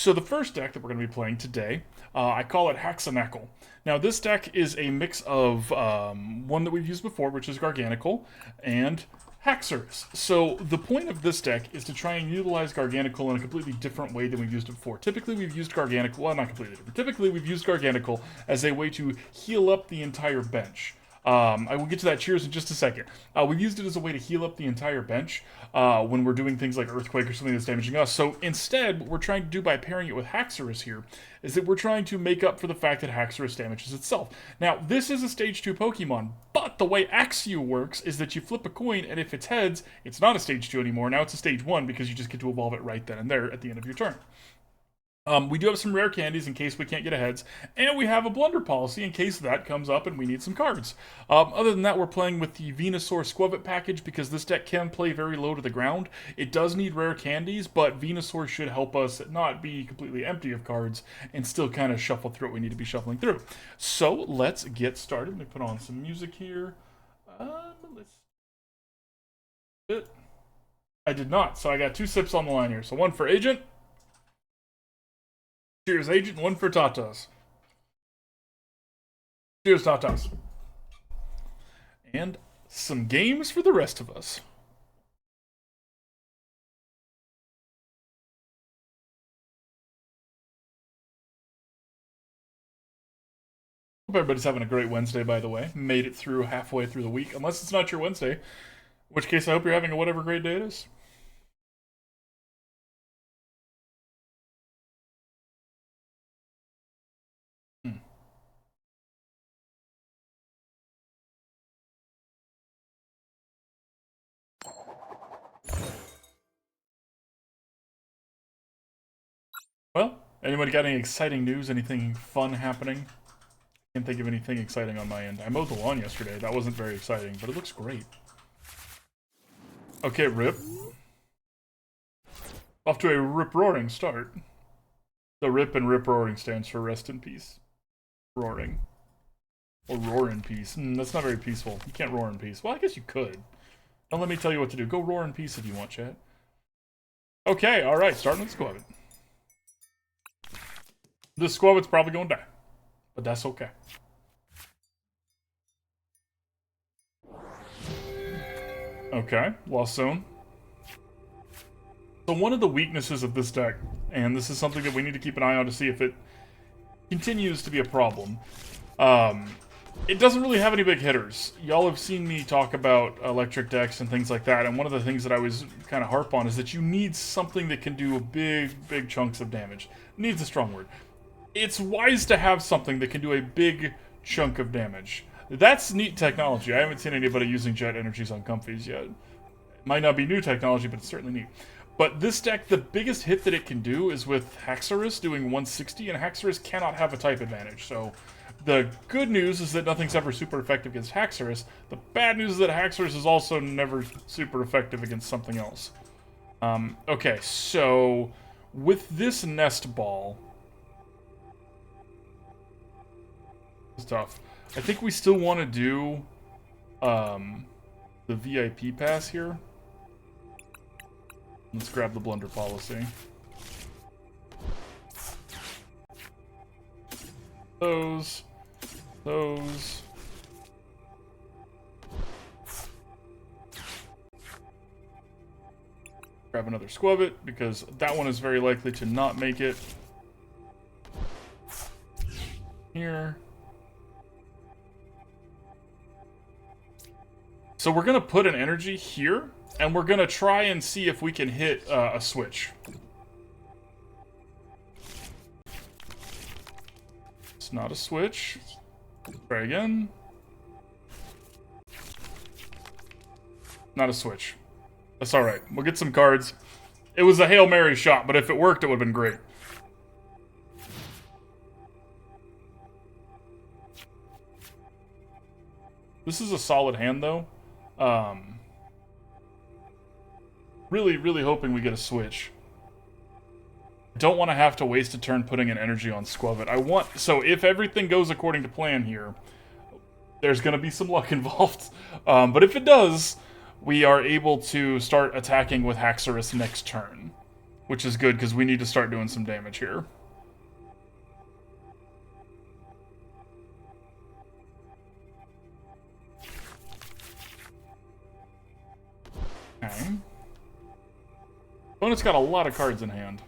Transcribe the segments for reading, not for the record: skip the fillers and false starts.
So the first deck that we're going to be playing today, I call it HaxaNacl. Now this deck is a mix of one that we've used before, which is Garganacl, and Haxorus. So the point of this deck is to try and utilize Garganacl in a completely different way than we've used it before. Typically we've used Garganacl, well, not completely different. Typically we've used Garganacl as a way to heal up the entire bench. I will get to that cheers in just a second. We've used it as a way to heal up the entire bench when we're doing things like Earthquake or something that's damaging us. So instead, what we're trying to do by pairing it with Haxorus here is that we're trying to make up for the fact that Haxorus damages itself. Now, this is a Stage 2 Pokemon, but the way Axew works is that you flip a coin, and if it's heads, it's not a Stage 2 anymore. Now it's a Stage 1 because you just get to evolve it right then and there at the end of your turn. We do have some rare candies in case we can't get a heads, and we have a Blunder Policy in case that comes up and we need some cards. Other than that, we're playing with the Venusaur Skwovet package because this deck can play very low to the ground. It does need rare candies, but Venusaur should help us not be completely empty of cards and still kind of shuffle through what we need to be shuffling through. So let's get started. Let me put on some music here. I did not, so I got 2 sips on the line here. So one for Agent. Cheers, Agent. One for Tatas. Cheers, Tatas. And some games for the rest of us. Hope everybody's having a great Wednesday, by the way. Made it through halfway through the week, unless it's not your Wednesday. In which case, I hope you're having a whatever great day it is. Well, anybody got any exciting news? Anything fun happening? Can't think of anything exciting on my end. I mowed the lawn yesterday. That wasn't very exciting, but it looks great. Okay, RIP. Off to a rip-roaring start. The RIP and rip-roaring stands for rest in peace. Roaring. Or roar in peace. That's not very peaceful. You can't roar in peace. Well, I guess you could. Don't let me tell you what to do. Go roar in peace if you want, chat. Okay, alright. Starting with Skwovet. This Skwovet's probably going to die. But that's okay. Okay, Lost Zone. So one of the weaknesses of this deck, and this is something that we need to keep an eye on to see if it continues to be a problem, it doesn't really have any big hitters. Y'all have seen me talk about electric decks and things like that, and one of the things that I was kind of harp on is that you need something that can do big chunks of damage. Needs a strong word. It's wise to have something that can do a big chunk of damage. That's neat technology. I haven't seen anybody using jet energies on comfies yet. It might not be new technology, but it's certainly neat. But this deck, the biggest hit that it can do is with Haxorus doing 160, and Haxorus cannot have a type advantage. So the good news is that nothing's ever super effective against Haxorus. The bad news is that Haxorus is also never super effective against something else. Okay, so with this Nest Ball, it's tough. I think we still want to do the VIP pass here. Let's grab the Blunder Policy. Those. Grab another Skwovet, because that one is very likely to not make it. Here. So we're going to put an energy here, and we're going to try and see if we can hit a switch. It's not a switch. Try again. Not a switch. That's alright. We'll get some cards. It was a Hail Mary shot, but if it worked, it would have been great. This is a solid hand, though. Really hoping we get a switch. Don't want to have to waste a turn putting an energy on Skwovet. So if everything goes according to plan here, there's going to be some luck involved. But if it does, we are able to start attacking with Haxorus next turn. which is good because we need to start doing some damage here. Okay. Opponent's got a lot of cards in hand.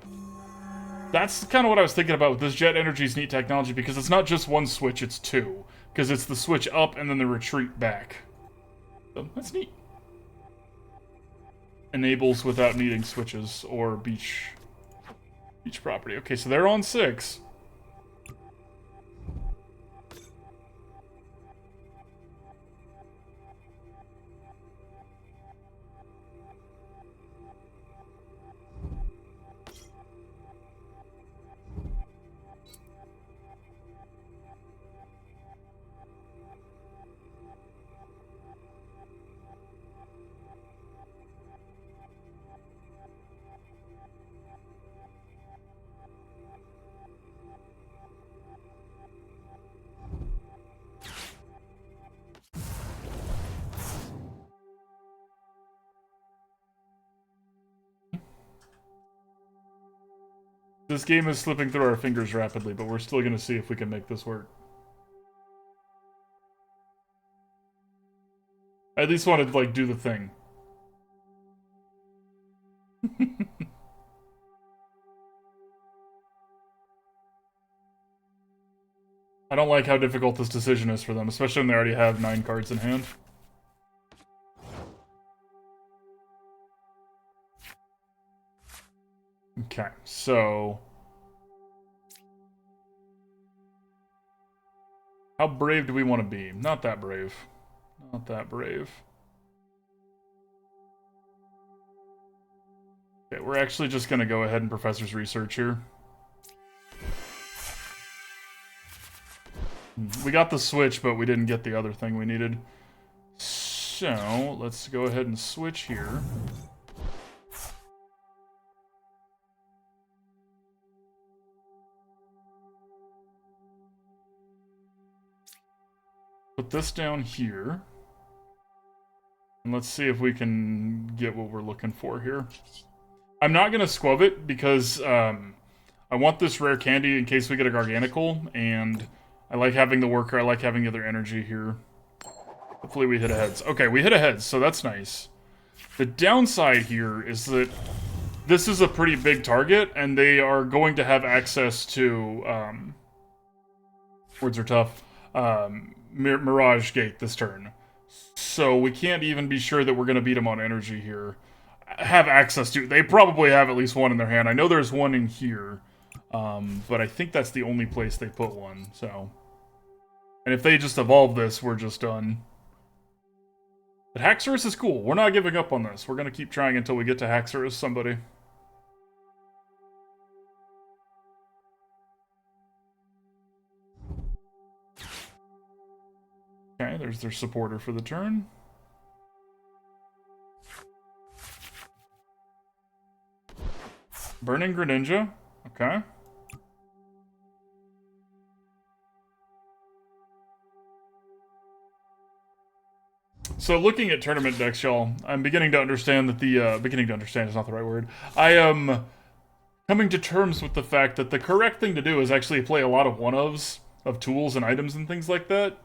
That's kind of what I was thinking about with this Jet Energy's neat technology, because it's not just one switch, it's two. Because it's the switch up and then the retreat back. So that's neat. Enables without needing switches or beach property. Okay, so they're on 6. This game is slipping through our fingers rapidly, but we're still going to see if we can make this work. I at least wanted to, like, do the thing. I don't like how difficult this decision is for them, especially when they already have 9 cards in hand. Okay, so... how brave do we want to be? Not that brave. Not that brave. Okay, we're actually just going to go ahead and Professor's Research here. We got the switch, but we didn't get the other thing we needed. So, let's go ahead and switch here. Put this down here. And let's see if we can get what we're looking for here. I'm not going to Skwovet because I want this rare candy in case we get a Garganacl, and I like having the worker, I like having the other energy here. Hopefully we hit a heads. Okay, we hit a heads, so that's nice. The downside here is that this is a pretty big target, and they are going to have access to, words are tough, Mirage Gate this turn. So we can't even be sure that we're going to beat them on energy here. Have access to. They probably have at least one in their hand. I know there's one in here, but I think that's the only place they put one. So, and if they just evolve this, we're just done. But Haxorus is cool. We're not giving up on this. We're going to keep trying until we get to Haxorus somebody. Okay, there's their supporter for the turn. Burning Greninja. Okay. So looking at tournament decks, y'all, I'm beginning to understand that the, beginning to understand is not the right word. I am coming to terms with the fact that the correct thing to do is actually play a lot of one-ofs of tools and items and things like that.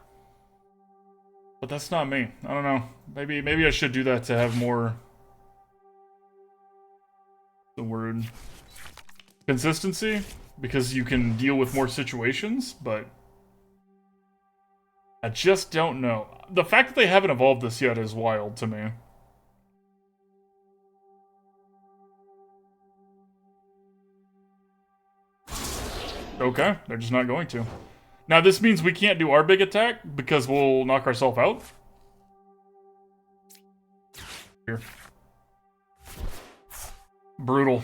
But that's not me. I don't know. Maybe I should do that to have more... the word... consistency, because you can deal with more situations, but... I just don't know. The fact that they haven't evolved this yet is wild to me. Okay, they're just not going to. Now this means we can't do our big attack, because we'll knock ourselves out. Here. Brutal.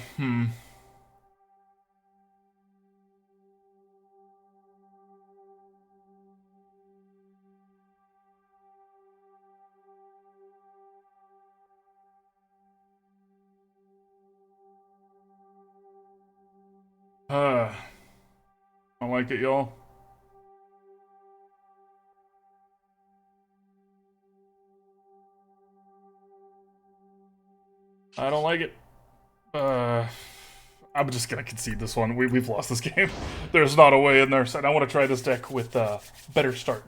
I don't like it, y'all. I don't like it. I'm just gonna concede this one. We've lost this game. There's not a way in there, so I want to try this deck with better start.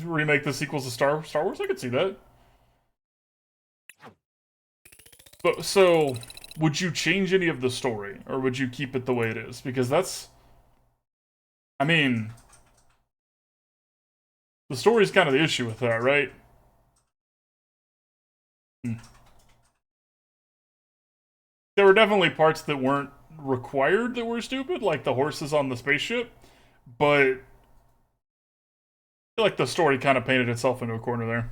Remake the sequels to Star Wars? I could see that. But, so, would you change any of the story? Or would you keep it the way it is? Because that's... I mean... The story's kind of the issue with that, right? There were definitely parts that weren't required that were stupid, like the horses on the spaceship. But... I feel like the story kind of painted itself into a corner there.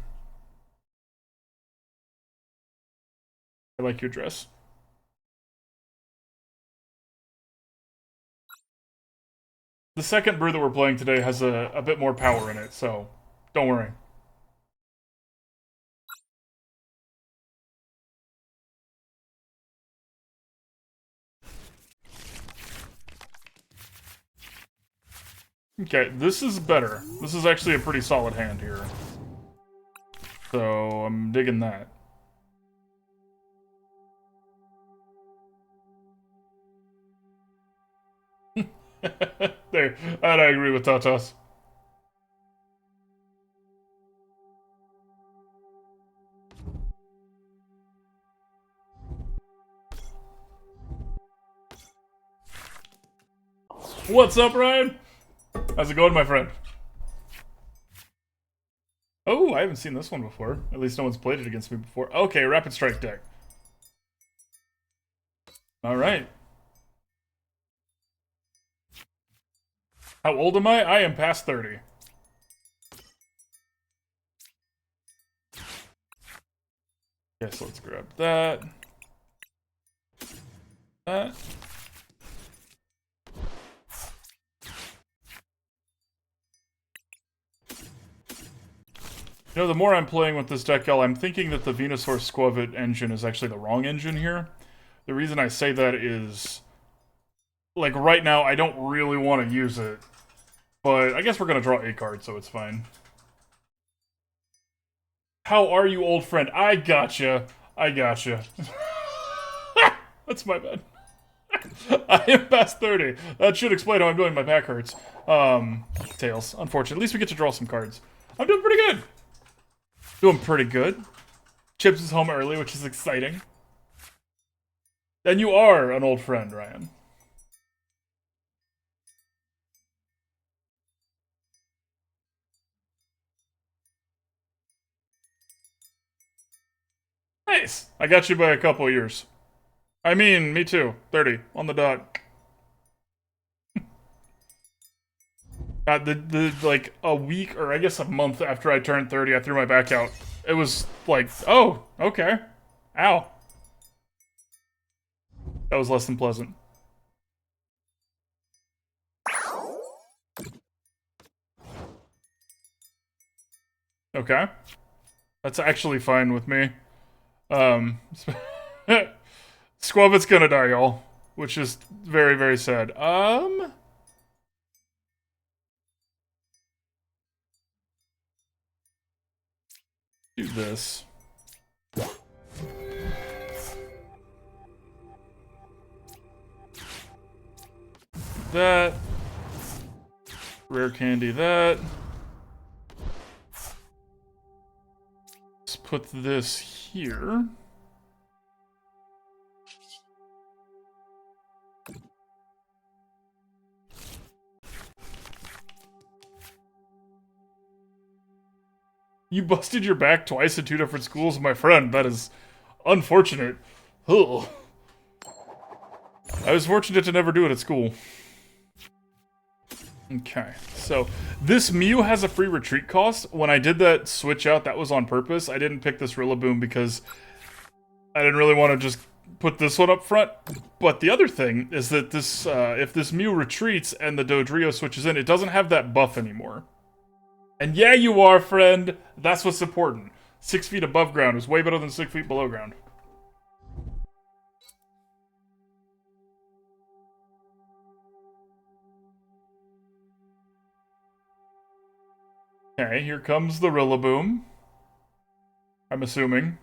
I like your dress. The second brew that we're playing today has a bit more power in it, so don't worry. Okay, this is better. This is actually a pretty solid hand here. So, I'm digging that. There, and I agree with Tatas. What's up, Ryan? How's it going, my friend? Oh, I haven't seen this one before. At least no one's played it against me before. Okay, Rapid Strike deck. Alright. How old am I? I am past 30. Okay, so let's grab that. That. You know, the more I'm playing with this deck, y'all, I'm thinking that the Venusaur Skwovet engine is actually the wrong engine here. The reason I say that is, like, right now, I don't really want to use it. But I guess we're going to draw a card, so it's fine. How are you, old friend? I gotcha. I gotcha. That's my bad. I am past 30. That should explain how I'm doing. My back hurts. Tails. Unfortunately. At least we get to draw some cards. I'm doing pretty good. Doing pretty good. Chips is home early, which is exciting. Then you are an old friend, Ryan. Nice. I got you by a couple years. I mean, me too. 30 on the dot. Like a week or I guess a month after I turned 30, I threw my back out. It was like, oh, okay. Ow. That was less than pleasant. Okay. That's actually fine with me. Skwovet's gonna die, y'all. Which is very, very sad. Do this. That. Rare Candy that. Let's put this here. You busted your back twice in 2 different schools, my friend. That is unfortunate. Ugh. I was fortunate to never do it at school. Okay, so this Mew has a free retreat cost. When I did that switch out, that was on purpose. I didn't pick this Rillaboom because I didn't really want to just put this one up front. But the other thing is that this, if this Mew retreats and the Dodrio switches in, it doesn't have that buff anymore. And yeah, you are, friend. That's what's important. 6 feet above ground is way better than 6 feet below ground. Okay, here comes the Rillaboom. I'm assuming.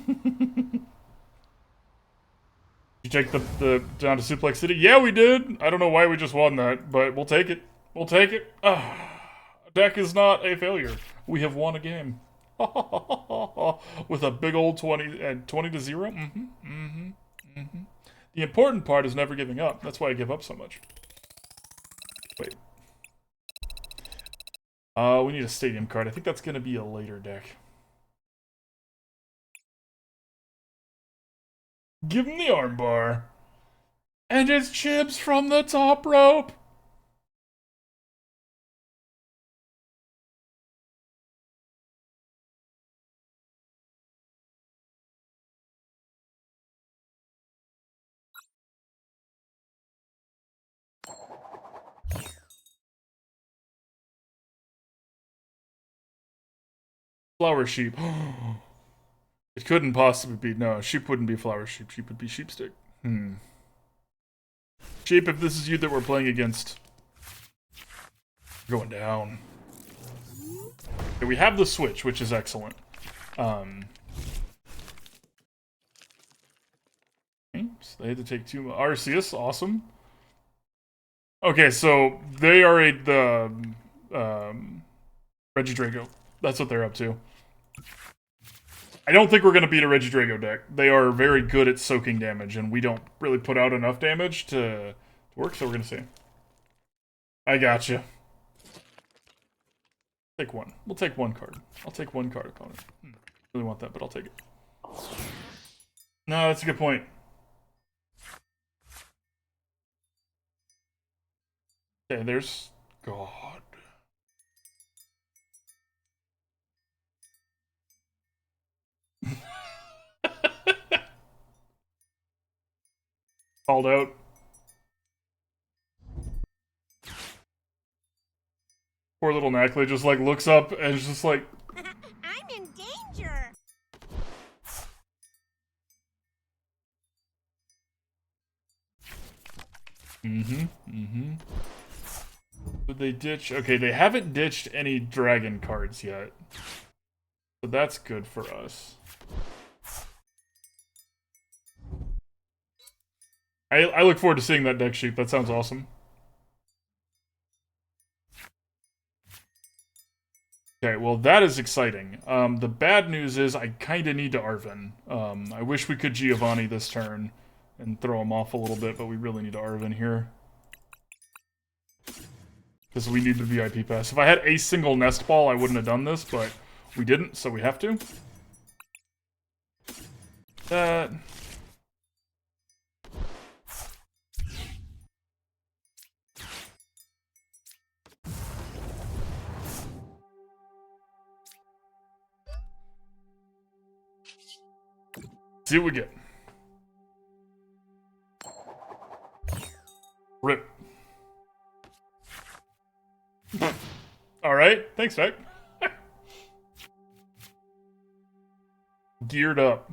You take the down to Suplex City? Yeah, we did. I don't know why we just won that, but we'll take it. We'll take it. Deck is not a failure. We have won a game. With a big old 20 and 20 to 0. The important part is never giving up. That's why I give up so much. Wait. We need a stadium card. I think that's gonna be a later deck. Give him the armbar. And it's chips from the top rope. Flower sheep. It couldn't possibly be. No, sheep wouldn't be flower sheep. Sheep would be sheepstick. Sheep, if this is you that we're playing against. Going down. Okay, we have the switch, which is excellent. Oops, they had to take 2 Arceus, awesome. Okay, so they are the Regidrago. That's what they're up to. I don't think we're going to beat a Regidrago deck. They are very good at soaking damage, and we don't really put out enough damage to work, so we're going to see. I gotcha. Take one. We'll take one card. I'll take one card, opponent. Really want that, but I'll take it. No, that's a good point. Okay, there's... God. Called out. Poor little Nacli just like looks up and is just like... I'm in danger. Did they ditch? Okay, they haven't ditched any dragon cards yet. So that's good for us. I look forward to seeing that deck sheet. That sounds awesome. Okay, well that is exciting. The bad news is I kind of need to Arven. I wish we could Giovanni this turn and throw him off a little bit, but we really need to Arven here. Because we need the VIP pass. If I had a single Nest Ball, I wouldn't have done this, but we didn't, so we have to. That... See what we get. Rip. Alright, thanks, Doc. Geared up.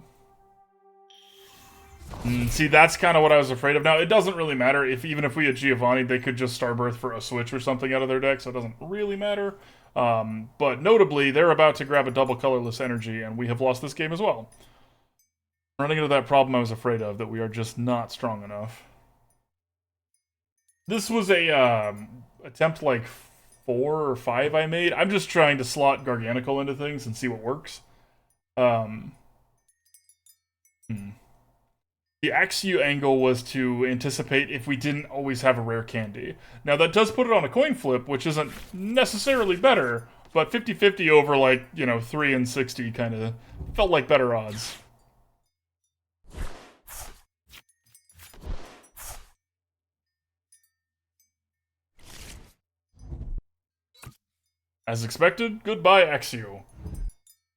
See, that's kind of what I was afraid of. Now, it doesn't really matter. Even if we had Giovanni, they could just Starbirth for a switch or something out of their deck, so it doesn't really matter. But notably, they're about to grab a double colorless energy, and we have lost this game as well. Running into that problem I was afraid of, that we are just not strong enough. This was a attempt like 4 or 5 I made. I'm just trying to slot Garganacl into things and see what works. The Axew angle was to anticipate if we didn't always have a rare candy. Now that does put it on a coin flip, which isn't necessarily better, but 50-50 over like, 3 and 60 kind of felt like better odds. As expected, goodbye Axew.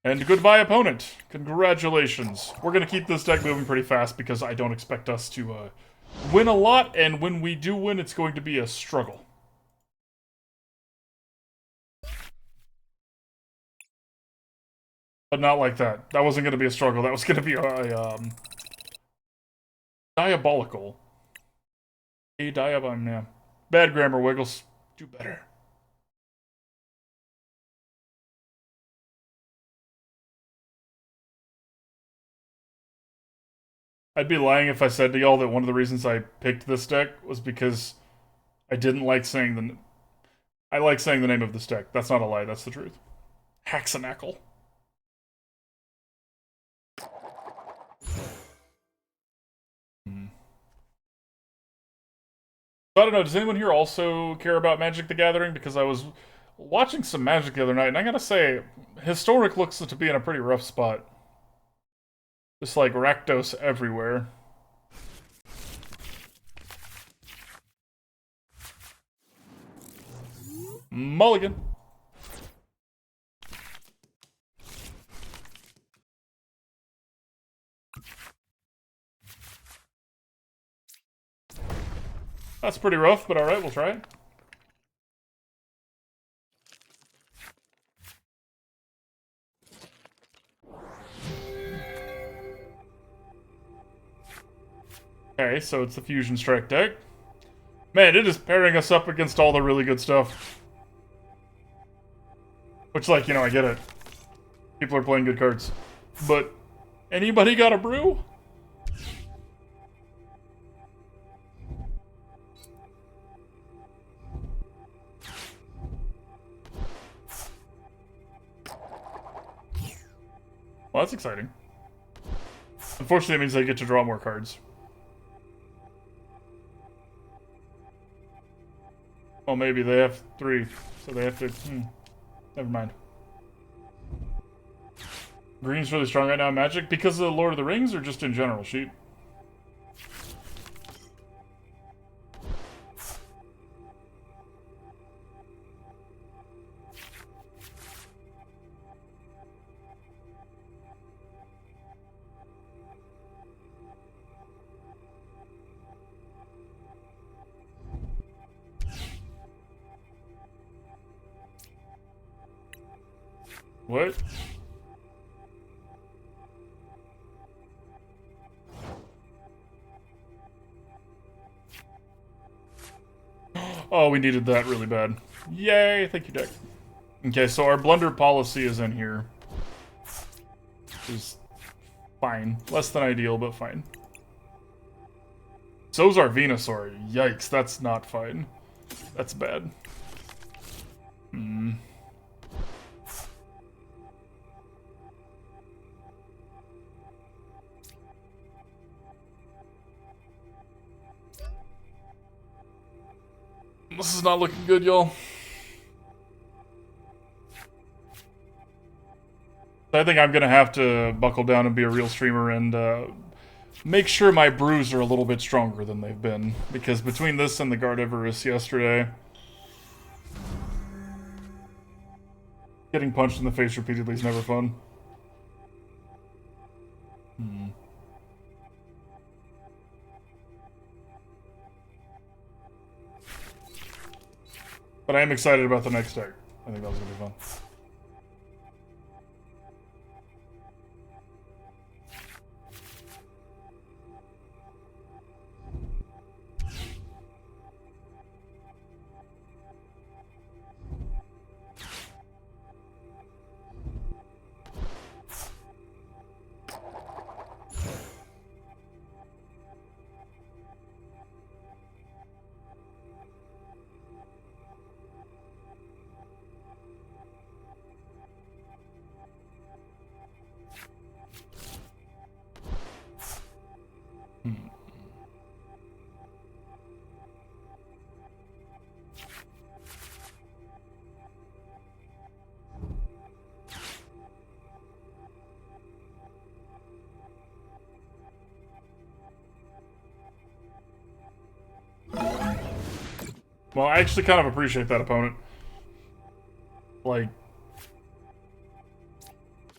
And goodbye opponent. Congratulations. We're going to keep this deck moving pretty fast because I don't expect us to win a lot, and when we do win, it's going to be a struggle. But not like that. That wasn't going to be a struggle. That was going to be a diabolical. Yeah. Bad grammar, Wiggles. Do better. I'd be lying if I said to y'all that one of the reasons I picked this deck was because I didn't like saying I like saying the name of this deck. That's not a lie, that's the truth. HaxaNacl. So I don't know, does anyone here also care about Magic the Gathering? Because I was watching some Magic the other night, and I gotta say, Historic looks to be in a pretty rough spot. Just like Rakdos everywhere. Mulligan. That's pretty rough, but alright, we'll try it. Okay, so it's the Fusion Strike deck. Man, it is pairing us up against all the really good stuff. Which, like, you know, I get it. People are playing good cards. But, anybody got a brew? Well, that's exciting. Unfortunately, it means I get to draw more cards. Well, maybe they have 3, so they have to... Never mind. Green's really strong right now in Magic because of the Lord of the Rings or just in general, Sheep? What? Oh, we needed that really bad. Yay, thank you, deck. Okay, so our Blunder Policy is in here. Which is fine. Less than ideal, but fine. So's our Venusaur. Yikes, that's not fine. That's bad. This is not looking good, y'all. I think I'm gonna have to buckle down and be a real streamer and make sure my brews are a little bit stronger than they've been. Because between this and the Garganacl yesterday, getting punched in the face repeatedly is never fun. But I am excited about the next deck. I think that was gonna be fun. Well, I actually kind of appreciate that opponent. Like,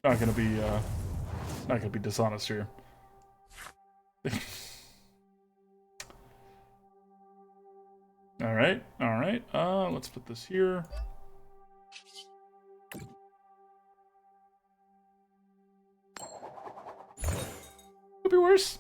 not gonna be dishonest here. Alright, alright. Let's put this here. Could be worse.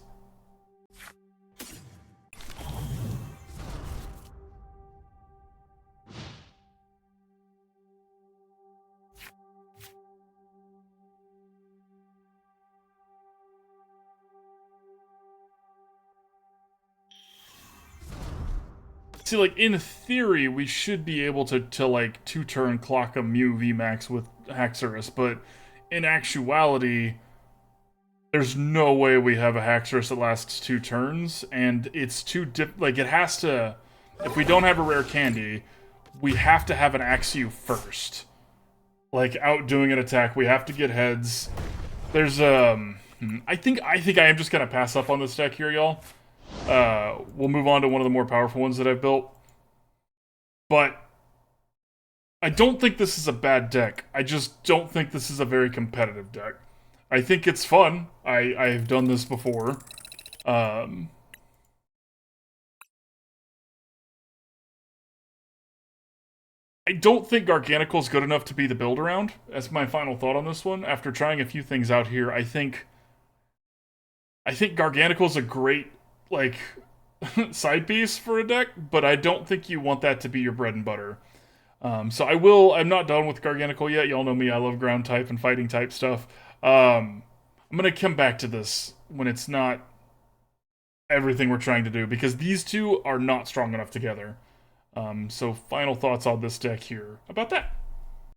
See, like, in theory, we should be able to like, 2-turn clock a Mew VMAX with Haxorus, but in actuality, there's no way we have a Haxorus that lasts 2 turns, and it's too like, it has to... If we don't have a Rare Candy, we have to have an Axew first. Like, outdoing an attack, we have to get heads. There's, I think I am just gonna pass up on this deck here, y'all. We'll move on to one of the more powerful ones that I've built. But I don't think this is a bad deck. I just don't think this is a very competitive deck. I think it's fun. I've done this before. I don't think Garganacl is good enough to be the build around. That's my final thought on this one. After trying a few things out here, I think Garganacl is a great, like, side piece for a deck, but I don't think you want that to be your bread and butter. So I'm not done with Garganacl yet. Y'all know me, I love ground type and fighting type stuff. I'm gonna come back to this when it's not everything we're trying to do, because these two are not strong enough together. So final thoughts on this deck here about that.